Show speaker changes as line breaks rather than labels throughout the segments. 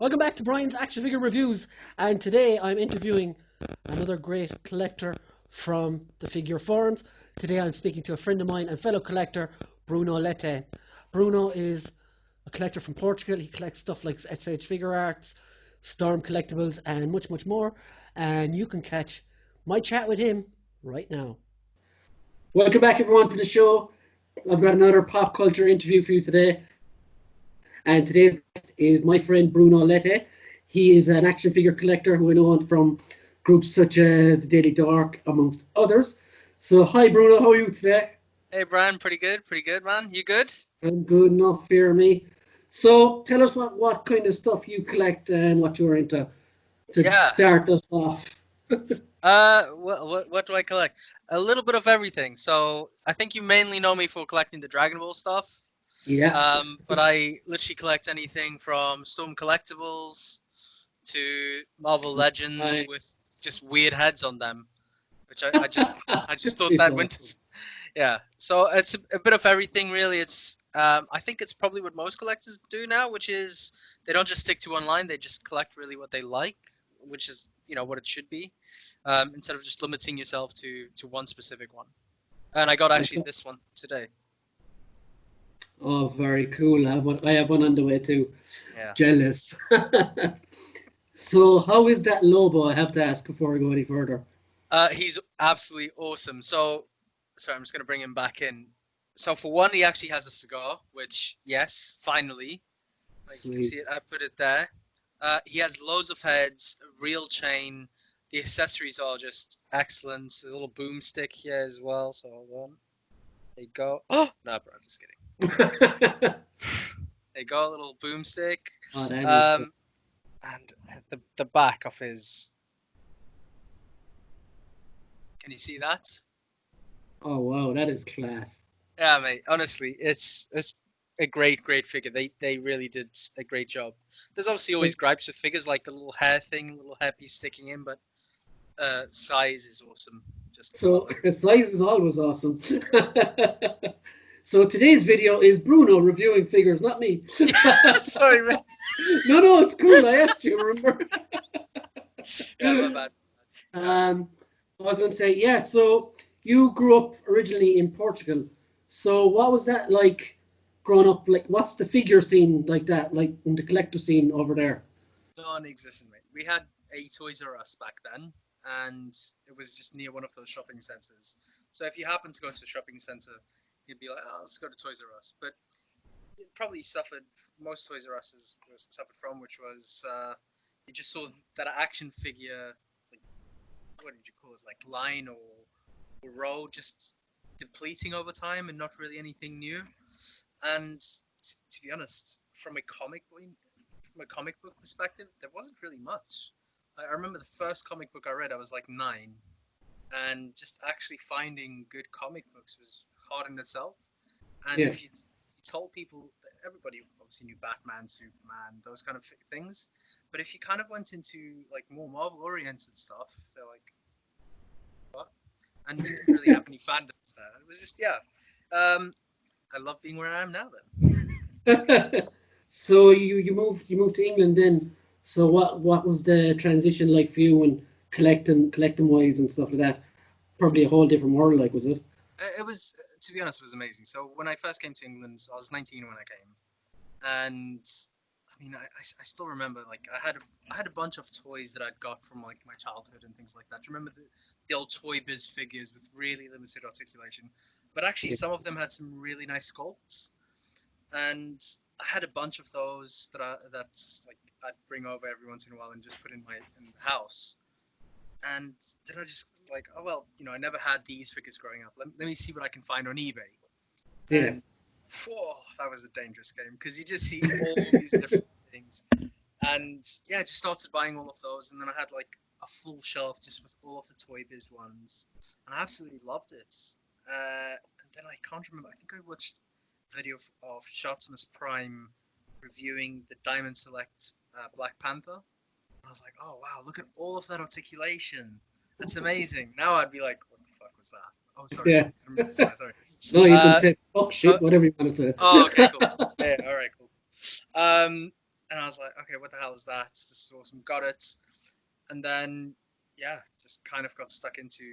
Welcome back to Brian's Action Figure Reviews, and today I'm interviewing another great collector from the figure forums. Today I'm speaking to a friend of mine and fellow collector, Bruno Leite. Bruno is a collector from Portugal. He collects stuff like Figuarts, Storm Collectibles, and much, much more. And you can catch my chat with him right now. Welcome back, everyone, to the show. I've got another pop culture interview for you today. And today's guest is my friend Bruno Leite. He is an action figure collector who I know from groups such as the Daily Dark, amongst others. So, hi Bruno, how are you today?
Hey Brian, pretty good, man. You good?
I'm good, not fear me. So, tell us what kind of stuff you collect and what you're into to start us off.
What do I collect? A little bit of everything. So I think you mainly know me for collecting the Dragon Ball stuff.
Yeah.
But I literally collect anything from Storm Collectibles to Marvel Legends with just weird heads on them, which I just thought that went. Yeah. So it's a bit of everything really. It's I think it's probably what most collectors do now, which is they don't just stick to one line. They just collect really what they like, which is what it should be, instead of just limiting yourself to one specific one. And I got actually this one today.
Oh, very cool. I have one on the way too.
Yeah.
Jealous. So how is that Lobo? I have to ask before I go any further.
He's absolutely awesome. So, sorry, I'm just going to bring him back in. So for one, he actually has a cigar, which, yes, finally. Like you can see it, I put it there. He has loads of heads, a real chain. The accessories are just excellent. A little boomstick here as well. So hold on. There you go. Oh, no, bro, I'm just kidding. There you go, a little boomstick.
Oh,
and the back of his. Can you see that?
Oh wow, that is class.
Yeah, mate. Honestly, it's a great figure. They really did a great job. There's obviously always gripes with figures like the little hair thing, little hairpiece sticking in, but size is awesome.
So size is always awesome. So today's video is Bruno reviewing figures, not me.
Sorry, man.
No, it's cool. I asked you, remember?
Yeah, my bad.
I was going to say, yeah, so you grew up originally in Portugal. So what was that like growing up? Like, what's the figure scene like that, like in the collector scene over there?
Non-existent, mate. We had a Toys R Us back then, and it was just near one of those shopping centers. So if you happen to go to a shopping center, you'd be like, oh, let's go to Toys R Us. But it probably suffered, most Toys R Us suffered from, which was you just saw that action figure, like, what did you call it, like line or row, just depleting over time and not really anything new. And to be honest, from a comic book perspective, there wasn't really much. I remember the first comic book I read, I was like 9. And just actually finding good comic books was hard in itself. And if you told people, everybody obviously knew Batman, Superman, those kind of things. But if you kind of went into like more Marvel-oriented stuff, they're like, what? And we didn't really have any fandoms there. It was just, I love being where I am now then.
So you moved to England then. So what was the transition like for you when collecting wise and stuff like that? Probably a whole different world, like, was it?
It was, to be honest, it was amazing. So when I first came to England, I was 19 when I came, and I mean, I still remember, like, I had a bunch of toys that I'd got from like my childhood and things like that. Do you remember the old Toy Biz figures with really limited articulation? But actually, some of them had some really nice sculpts, and I had a bunch of those that I'd bring over every once in a while and just put in the house. And then I just like, oh well, I never had these figures growing up. Let me see what I can find on eBay.
Yeah.
And that was a dangerous game because you just see all these different things. And yeah, I just started buying all of those, and then I had like a full shelf just with all of the Toy Biz ones, and I absolutely loved it. And then I can't remember. I think I watched a video of Optimus Prime reviewing the Diamond Select Black Panther. I was like, oh wow, look at all of that articulation. That's amazing. Now I'd be like, what the fuck was that? Oh, sorry.
Yeah.
Sorry.
No, you can say fuck shit, whatever you want to say.
Oh, okay, cool. Yeah, all right, cool. and I was like, okay, what the hell is that? This is awesome. Got it, and then yeah, just kind of got stuck into.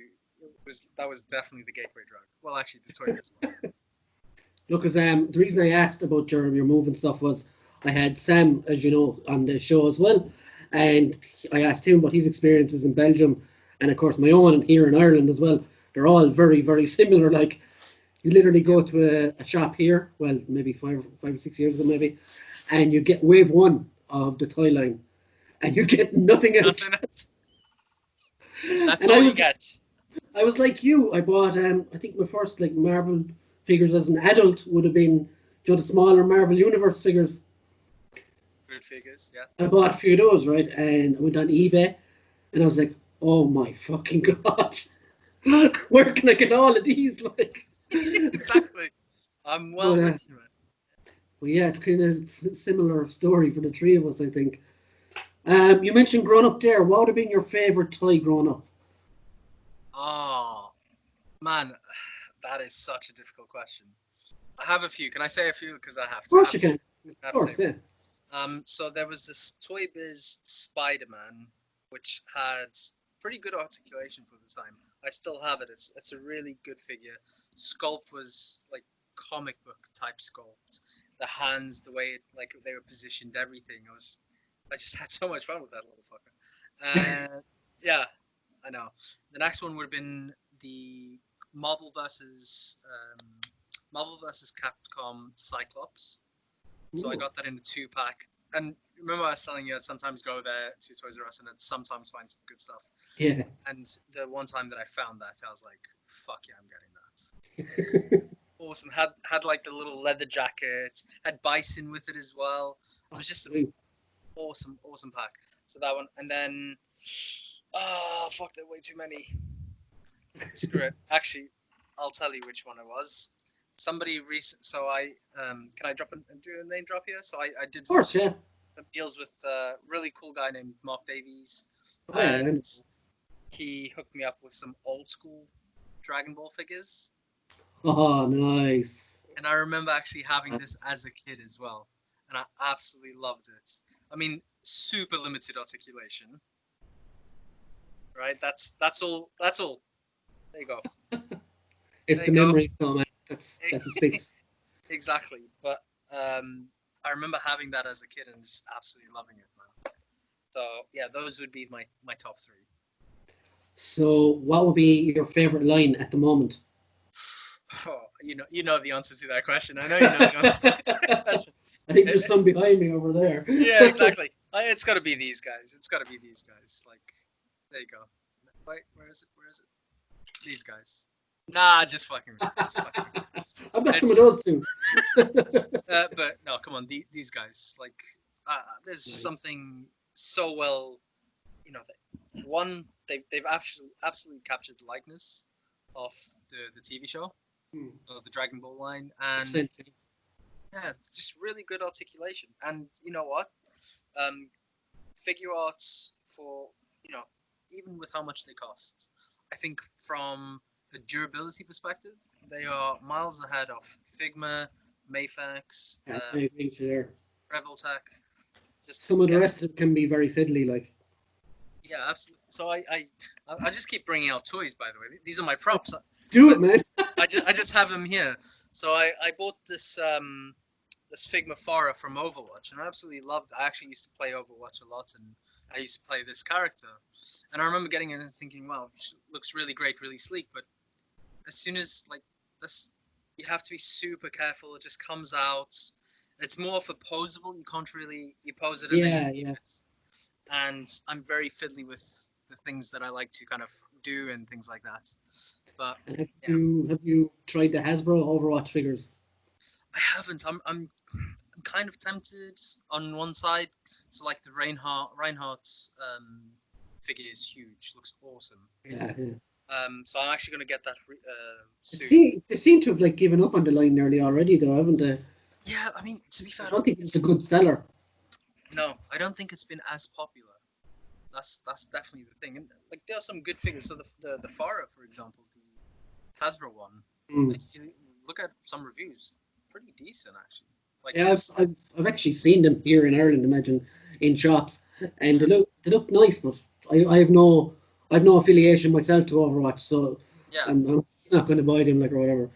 That was definitely the gateway drug. Well, actually, the toy biz one.
Look, as the reason I asked about your move and stuff was I had Sam, as you know, on the show as well, and I asked him about his experiences in Belgium, and of course my own here in Ireland as well. They're all very, very similar. Like, you literally go to a shop here, well, maybe 5 or 6 years ago, maybe, and you get wave one of the toy line, and you get nothing else.
Nothing else. That's
And
all you get.
I was like you. I bought, I think my first like Marvel figures as an adult would have been, the smaller Marvel Universe figures.
Good figures, yeah.
I bought a few of those, right? And I went on eBay, and I was like, oh my fucking god, where can I get all of these? Like,
Exactly. I'm well
but,
with you, man.
well, yeah, it's kind of a similar story for the three of us, I think. You mentioned growing up there. What would have been your favorite toy growing up?
Oh, man, that is such a difficult question. I have a few. Can I say a few? Because I have
Of
to. I
course
have
you
to.
can.
I
Of
have to
course,
say.
yeah.
So there was this Toy Biz Spider-Man, which had pretty good articulation for the time. I still have it. It's a really good figure. Sculpt was like comic book type sculpt. The hands, the way it, like they were positioned, everything. I just had so much fun with that little fucker. Yeah, I know. The next one would have been the Marvel versus um, Marvel versus Capcom Cyclops. So I
Ooh,
got that in a 2-pack. And remember I was telling you I'd sometimes go there to Toys R Us and I'd sometimes find some good stuff.
yeah.
And the one time that I found that, I was like, fuck yeah, I'm getting that. It was awesome. Had like the little leather jacket, had Bison with it as well. It was just an
Sweet.
awesome pack. So that one. And then, oh, fuck, there are way too many. Screw it. Actually, I'll tell you which one it was. Somebody recent. So I can I do a name drop here? So I did
Of course, yeah.
some deals with a really cool guy named Mark Davies,
Oh, yeah.
and he hooked me up with some old school Dragon Ball figures.
Oh, nice.
And I remember actually having this as a kid as well, and I absolutely loved it. I mean, super limited articulation, right? That's all. That's all. There you go.
It's
There
the
you go.
memory, so man. That's what sticks.
Exactly. But I remember having that as a kid and just absolutely loving it, man. So yeah, those would be my top three.
So, what would be your favorite line at the moment?
Oh, you know the answer to that question. I know you know the answer to that question.
I think there's some behind me over there.
Yeah, exactly. It's got to be these guys. It's got to be these guys. Like, there you go. Wait, where is it? Where is it? These guys. Nah, just fucking. Just fucking.
I've got some of
It's
those too.
but no, come on, these guys. Like, there's just
Nice.
something so well. You know, one they've absolutely captured the likeness of the TV show, the Dragon Ball line, and
Essentially.
yeah, just really good articulation. And you know what? Um, Figure arts for even with how much they cost, I think from a durability perspective, they are miles ahead of Figma, Mayfax,
Yeah, I agree with you there.
Revoltech. Just
Some of the
yeah,
rest of it can be very fiddly, like.
yeah, absolutely. So I just keep bringing out toys. By the way, these are my props.
Do
But
it, man.
I just have them here. So I bought this Figma Farah from Overwatch, and I absolutely loved it. I actually used to play Overwatch a lot, and I used to play this character. And I remember getting it and thinking, wow, she looks really great, really sleek. But as soon as like this, you have to be super careful. It just comes out. It's more of a posable. You can't really you pose it and then you
Yeah,
leave
yeah.
it. And I'm very fiddly with the things that I like to kind of do and things like that. But
And have
yeah,
you tried the Hasbro Overwatch figures?
I haven't. I'm kind of tempted on one side. So like the Reinhardt figure is huge, looks awesome.
Yeah, yeah.
So I'm actually gonna get that
It
soon.
seem, they seem to have like given up on the line nearly already, though, haven't they?
Yeah, I mean to be
I
fair, I
don't
don't
think
think
it's
it's
a good seller.
no, I don't think it's been as popular. That's definitely the thing. And like there are some good figures. So the Farah, for example, the Hasbro one.
Mm.
Like if you look at some reviews, pretty decent actually. Like
Yeah, I've actually seen them here in Ireland. Imagine in shops, and they look nice, but I have no affiliation myself to Overwatch, so
yeah,
I'm not going to buy them like or whatever.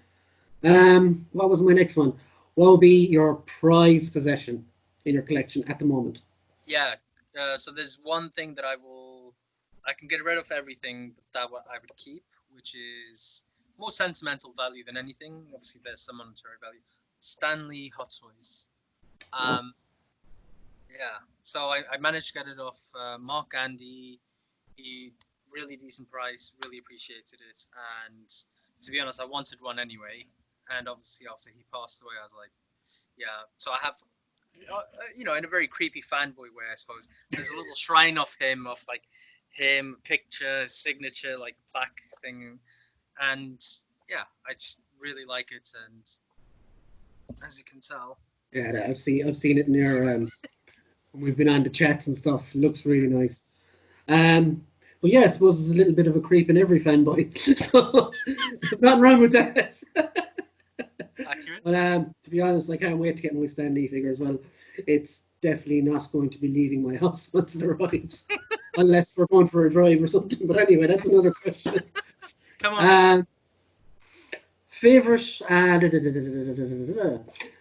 What was my next one? What would be your prized possession in your collection at the moment?
yeah. So there's one thing that I can get rid of everything, but that what I would keep, which is more sentimental value than anything. Obviously, there's some monetary value. Stanley Hot Toys.
Oh,
Um, yeah. So I managed to get it off Mark Andy. He really decent price, really appreciated it, and to be honest, I wanted one anyway. And obviously, after he passed away, I was like, yeah. So I have, in a very creepy fanboy way, I suppose. There's a little shrine of him, of like him, picture, signature, like plaque thing, and yeah, I just really like it. And as you can tell,
yeah, I've seen it in your we've been on the chats and stuff. It looks really nice. But yeah, I suppose there's a little bit of a creep in every fanboy, so nothing wrong with that.
accurate.
But to be honest, I can't wait to get my Stanley figure as well. It's definitely not going to be leaving my house once it arrives, unless we're going for a drive or something. But anyway, that's another question.
Come on, man.
Um, favorite,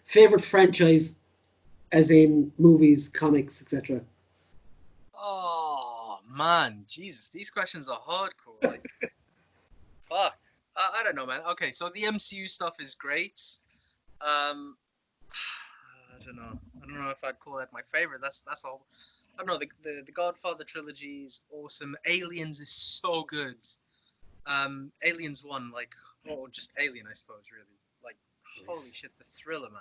favorite franchise, as in movies, comics, etc.
Oh man, Jesus, these questions are hardcore. Like, fuck. I don't know, man. Okay, so the MCU stuff is great. Um, I don't know. I don't know if I'd call that my favorite. That's all. I don't know. The Godfather trilogy is awesome. Aliens is so good. Aliens one, like, or just Alien, I suppose, really. Like, holy shit, the thriller, man.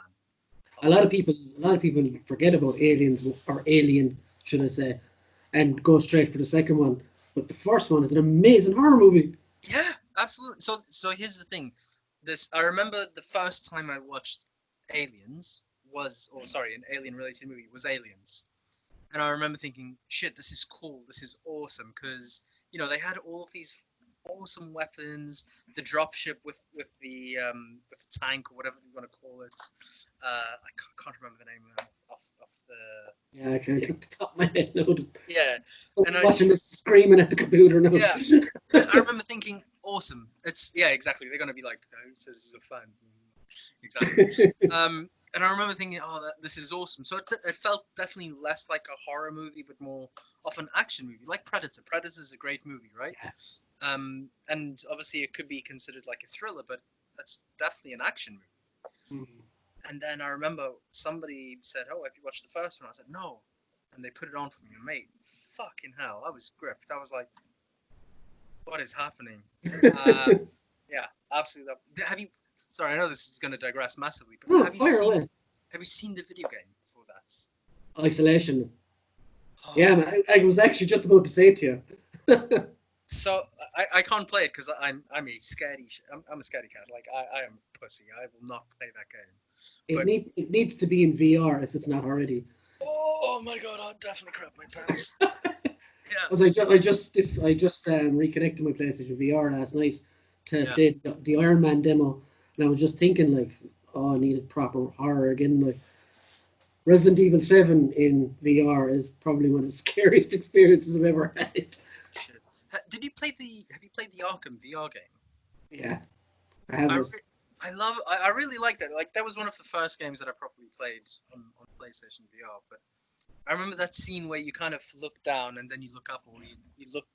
A lot of
Oh,
people, a lot of people forget about Aliens or Alien, should I say, and go straight for the second one. But the first one is an amazing horror movie.
yeah, absolutely. So here's the thing. This I remember the first time I watched Aliens was, or sorry, an alien related movie was Aliens. And I remember thinking, shit, this is cool, this is awesome, because they had all of these awesome weapons, the dropship with the tank or whatever you want to call it. I can't remember the name of the
Yeah, I can't take the top of my head now.
yeah, and
Someone
I
watching
just
this screaming at the computer now.
yeah, I remember thinking, awesome. It's yeah, exactly. They're gonna be like, oh, who says he's a fan? Exactly. And I remember thinking, oh, this is awesome. So it felt definitely less like a horror movie, but more of an action movie, like Predator. Predator's a great movie, right?
Yeah.
And obviously it could be considered like a thriller, but that's definitely an action movie.
Mhm.
And then I remember somebody said, "Oh, have you watched the first one?" I said, "No," and they put it on for me, and mate, fucking hell, I was gripped. I was like, "What is happening?" Yeah, absolutely. Have you? Sorry, I know this is going to digress massively, but
No, fire away.
have you seen the video game for that?
Isolation. Yeah,
Oh,
man, I was actually just about to say it to you.
so I can't play it because I'm a I'm a scaredy cat. Like I am a pussy. I will not play that game. But
It needs to be in VR if it's not already.
oh my god, I'll definitely crap my pants. Yeah,
Because I just reconnected my PlayStation VR last night to
yeah.
play the Iron Man demo, and I was just thinking like, oh, I needed proper horror again. Like Resident Evil 7 in VR is probably one of the scariest experiences I've ever had.
Shit. Did you play the? Have you played the Arkham VR game?
Yeah, I have
I
it.
re- I love. I really like that. Like that was one of the first games that I probably played on PlayStation VR. But I remember that scene where you kind of look down and then you look up, or you look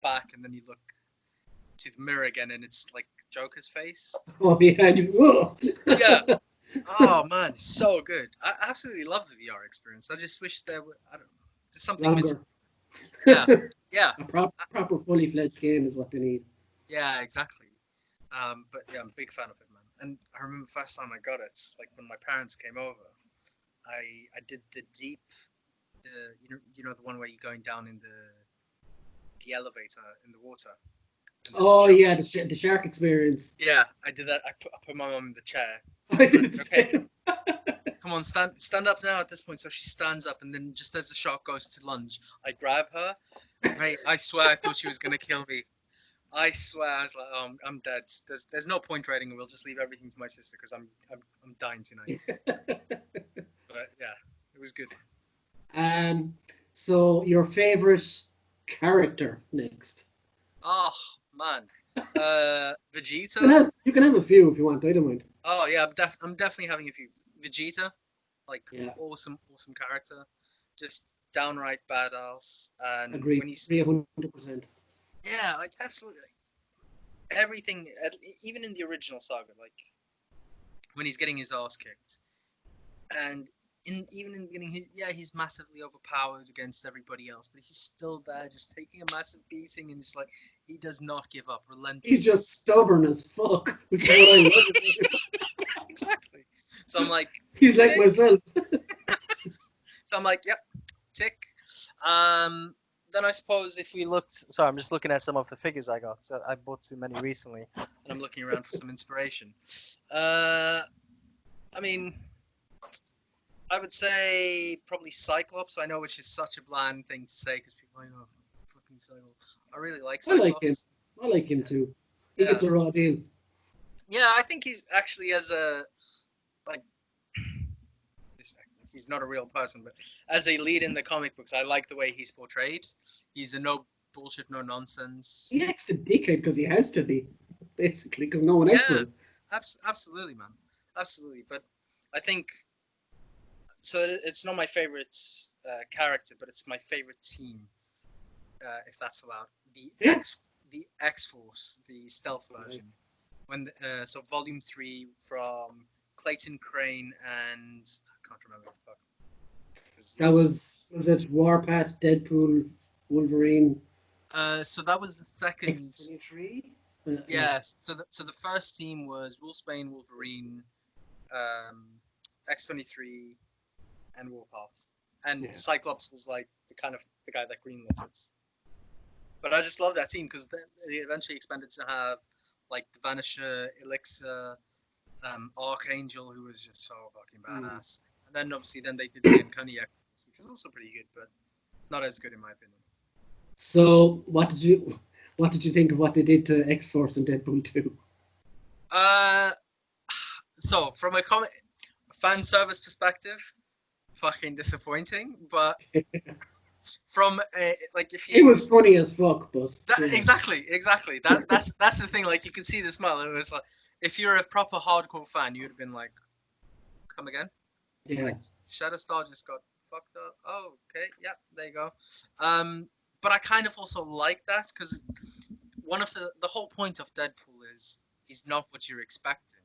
back and then you look to the mirror again, and it's like Joker's face.
Oh yeah,
Yeah.
whoa.
Oh man, so good. I absolutely love the VR experience. I just wish there were. I don't know. There's something missing.
Longer.
Yeah. Yeah.
A proper fully fledged game is what they need.
Yeah. Exactly. But yeah, I'm a big fan of it, man. And I remember the first time I got it, like when my parents came over, I did the deep, the one where you're going down in the elevator in the water, and there's a
Oh
shark.
yeah, the shark experience.
Yeah, I did that. I put my mum in the chair.
I
I'm like,
did the
okay,
same.
come on, stand up now. At this point, so she stands up, and then just as the shark goes to lunge, I grab her. Mate, I swear I thought she was gonna kill me. I swear, I was like, oh, I'm dead. There's no point writing. We'll just leave everything to my sister because I'm dying tonight. But yeah, it was good.
So your favorite character next?
Oh man,
You can
Vegeta.
have a few if you want. I don't mind.
Oh yeah, I'm definitely having a few. Vegeta, like
Yeah,
awesome character, just downright badass. And
agree.
when he's
100%.
yeah, like absolutely everything, even in the original saga, like when he's getting his ass kicked, and even in the beginning, he's massively overpowered against everybody else, but he's still there, just taking a massive beating, and just like he does not give up,
He's just
relentless.
stubborn as fuck, which is what I love about him.
Exactly. So I'm like,
He's like
tick.
myself.
So I'm like, yep, tick. Um, then I suppose if we looked, sorry, I'm just looking at some of the figures I got. So I bought too many recently, and I'm looking around for some inspiration. I mean, I would say probably Cyclops. I know, which is such a bland thing to say because people are like, oh, fucking Cyclops. I really like
I like him.
Cyclops.
I like him too. He
Yeah,
gets a raw deal.
yeah. I think he's actually as a like he's not a real person, but as a lead in the comic books, I like the way he's portrayed. He's a no bullshit, no nonsense.
He acts a dickhead because he has to be, basically, because no one else
Yeah,
will.
absolutely, man, absolutely. But I think so. It's not my favorite character, but it's my favorite team, if that's allowed.
Yeah.
The X Force, the stealth version. When so Volume 3 from Clayton Crane and I can't remember the fuck.
That was it Warpath, Deadpool, Wolverine,
So that was the second.
X-23?
Yes. So the first team was Wolfsbane, Wolverine, X-23, and Warpath, and
Yeah.
Cyclops was like the guy that greenlit it. But I just love that team because they eventually expanded to have like the Vanisher, Elixir, Archangel, who was just so fucking badass. And then obviously then they did the Uncanny X, which is also pretty good, but not as good in my opinion.
So what did you think of what they did to X-Force and Deadpool 2?
So from a fan service perspective, fucking disappointing. But from like if
It
you
was funny as fuck, but yeah.
exactly that's the thing. Like you could see the smile. It was like if you're a proper hardcore fan, you would have been like, come again.
Yeah.
Like Shatterstar just got fucked up. Oh, okay, yeah, there you go. But I kind of also like that because one of the whole point of Deadpool is he's not what you're expecting,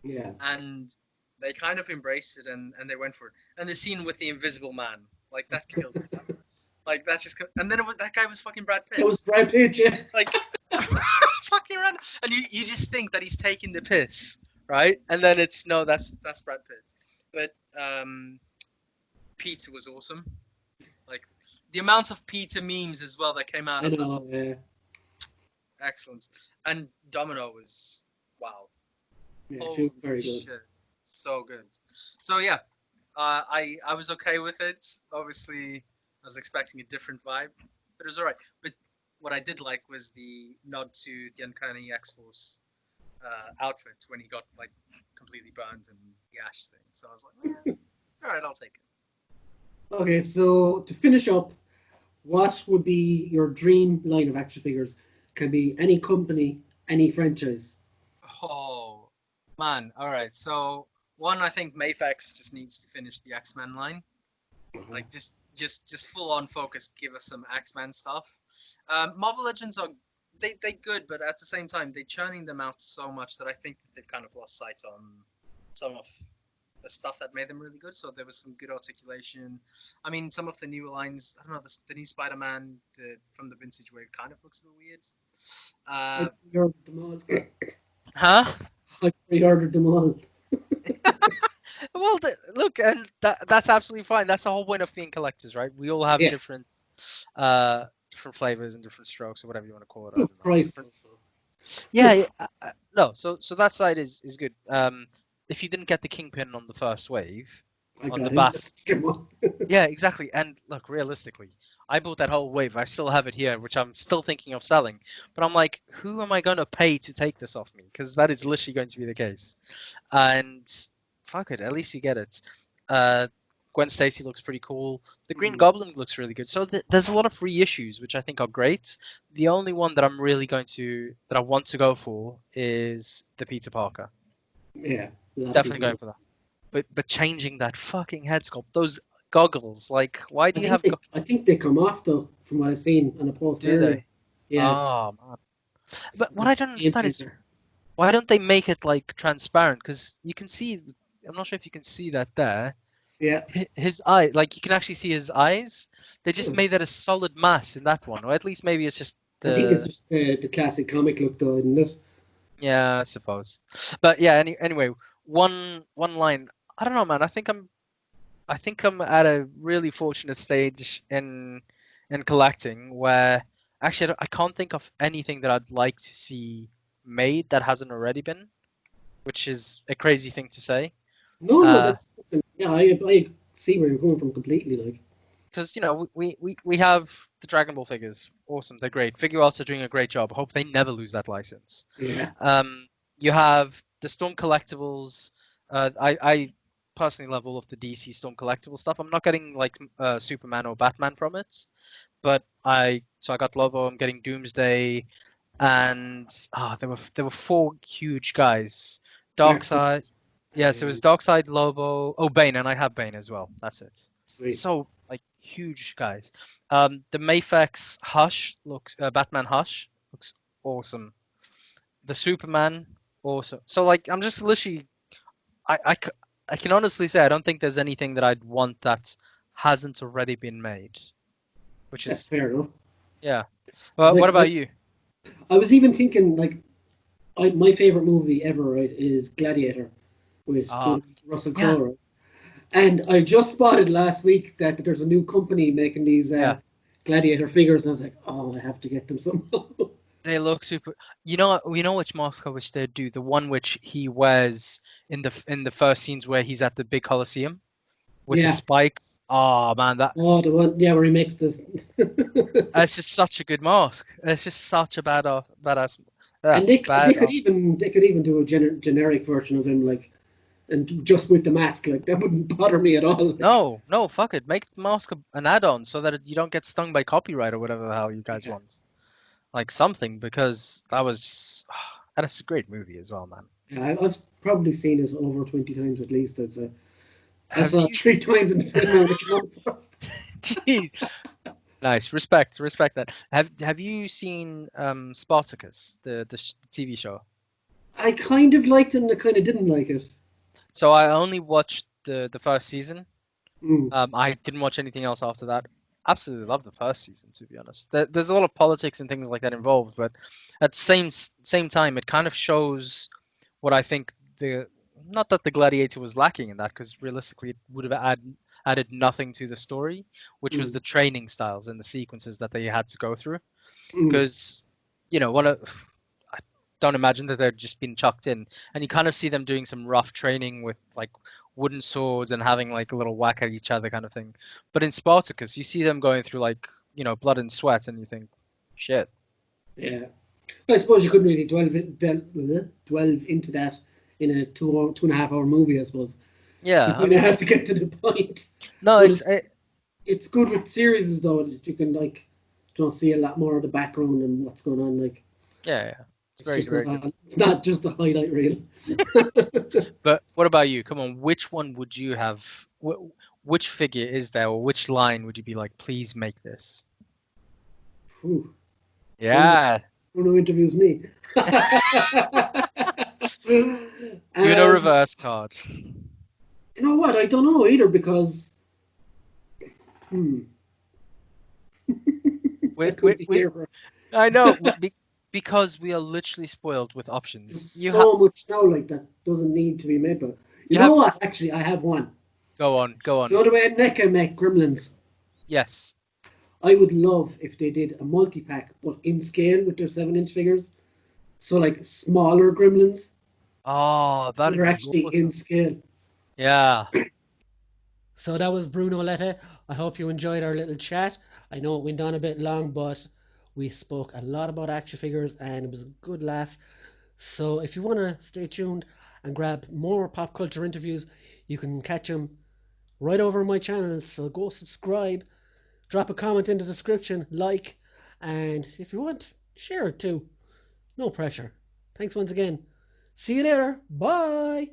Yeah.
and they kind of embraced it and they went for it. And the scene with the Invisible Man, like that killed me. Like that just and then that guy was fucking Brad Pitt.
That was Brad Pitt, yeah.
Like fucking random. And you just think that he's taking the piss, right? And then it's no, that's Brad Pitt. But Peter was awesome. Like the amount of Peter memes as well that came out
I
of
know,
that.
yeah.
Excellent. And Domino was wow.
Yeah, she
Holy
was very good.
shit. So good. So yeah, I was okay with it. Obviously, I was expecting a different vibe, but it was alright. But what I did like was the nod to the Uncanny X-Force outfit when he got like completely burned and the ash thing. So I was like, yeah, alright, I'll take it.
Okay, so to finish up, what would be your dream line of action figures? Can be any company, any franchise.
Oh man, alright. So one, I think Mafex just needs to finish the X-Men line. Like just full on focus. Give us some X-Men stuff. Marvel Legends are they good, but at the same time they churning them out so much that I think that they've kind of lost sight on some of the stuff that made them really good. So there was some good articulation. I mean, some of the new lines. I don't know. The new Spider-Man from the vintage wave kind of looks a bit weird.
I pre-ordered them all.
Huh?
I pre-ordered them all.
Well, look, and that's absolutely fine. That's the whole point of being collectors, right? We all have
Yeah.
different flavors and different strokes or whatever you want to call it. I
Good
don't know.
price.
Yeah. No, so that side is good. If you didn't get the Kingpin on the first wave,
I
on
got
the
him.
back,
The second one.
yeah, exactly. And look, realistically, I bought that whole wave. I still have it here, which I'm still thinking of selling. But I'm like, who am I going to pay to take this off me? Because that is literally going to be the case. And fuck it, at least you get it.
Gwen Stacy looks pretty cool. The Green Goblin looks really good. So there's a lot of reissues, which I think are great. The only one that I want to go for is the Peter Parker.
Yeah,
Definitely going for that. But changing that fucking head sculpt, those goggles, like, why do you have?
I think they come off though, from what I've seen on a post
Do
earlier.
they?
Yeah,
Oh man. But what I don't
game
understand is
changer.
why don't they make it like transparent? Because you can see. I'm not sure if you can see that there.
Yeah,
His eye, like you can actually see his eyes. They just made that a solid mass in that one, or at least maybe it's just
I think it's
the.
just the classic comic look though, isn't it?
Yeah, I suppose. But yeah, anyway, one line. I don't know, man. I think I'm at a really fortunate stage in collecting where actually I can't think of anything that I'd like to see made that hasn't already been, which is a crazy thing to say.
No, that's yeah. I see where you're coming from completely. Like,
Because we have the Dragon Ball figures, awesome, they're great. Figuarts are doing a great job. I hope they never lose that license.
yeah,
You have the Storm Collectibles. I personally love all of the DC Storm Collectible stuff. I'm not getting like Superman or Batman from it, but I got Lobo. I'm getting Doomsday, and there were four huge guys.
Darkseid.
Darkseid. Yes, it was Darkseid, Lobo. Oh, Bane, and I have Bane as well. That's it.
Sweet.
So like huge guys. The Mafex Hush looks Batman Hush looks awesome. The Superman awesome. So like I'm just literally I can honestly say I don't think there's anything that I'd want that hasn't already been made. Which
That's
is
fair enough.
yeah.
'Cause,
Well,
like,
what about you?
I was even thinking like, my favorite movie ever, right, is Gladiator with Russell
Yeah,
Crowe, right? And I just spotted last week that there's a new company making these
yeah.
Gladiator figures, and I was like, oh, I have to get them somehow.
They look super. You know which mask I wish they'd do? The one which he wears in the first scenes where he's at the big Coliseum with the
Yeah.
spikes. Oh man,
Oh, the one, yeah, where he makes this.
that's just such a good mask. It's just such a badass. Yeah,
And they could
badass.
even do a generic version of him, like, and just with the mask, like that wouldn't bother me at all. Like,
No, no, fuck it. Make the mask an add-on so that you don't get stung by copyright or whatever the hell you guys
yeah,
want. Like something because that was just, and it's a great movie as well, man.
yeah, I've probably seen it over 20 times at least. I'd say I
Have
saw it
you?
3 times in the cinema when it came out first.
Jeez, nice, respect that. Have you seen Spartacus, the TV show?
I kind of liked it and I kind of didn't like it.
So I only watched the first season.
Mm,
I didn't watch anything else after that. Absolutely love the first season, to be honest. There's a lot of politics and things like that involved, but at the same time, it kind of shows what I think the not that the Gladiator was lacking in that, because realistically, it would have added nothing to the story, which was
mm,
the training styles and the sequences that they had to go through.
mm.
Because I don't imagine that they're just being chucked in, and you kind of see them doing some rough training with like wooden swords and having like a little whack at each other kind of thing. But in Spartacus, you see them going through like blood and sweat, and you think, shit.
Yeah, I suppose you couldn't really delve into that in a 2.5 hour movie. I suppose you
Yeah, I
kind of
mean,
have to get to the point.
no,
But it's good with series though that you can like see a lot more of the background and what's going on. Like,
yeah, it's
it's
very
just
very good.
not it's not just a highlight reel.
But what about you? Come on, which one would you have? Which figure is there, or which line would you be like, please make this?
Whew. Bruno,
Yeah,
Bruno interviews me.
Uno
um,
reverse card.
you know what? I don't know either because hmm, I
We,
could
we,
be
we,
here for
I know because we are literally spoiled with
there's
options.
so much now like that doesn't need to be made. But you
You
know
have
what? Actually, I have one.
go
You
on.
know the way NECA make Gremlins?
Yes.
I would love if they did a multi-pack, but in scale with their 7-inch figures. So like smaller Gremlins
Oh,
that
that'd
are
be
actually in
awesome.
scale.
Yeah.
So that was Bruno Leite. I hope you enjoyed our little chat. I know it went on a bit long, but we spoke a lot about action figures and it was a good laugh. So if you want to stay tuned and grab more pop culture interviews, you can catch them right over on my channel. So go subscribe, drop a comment in the description, like, and if you want, share it too. No pressure. Thanks once again. See you later. Bye.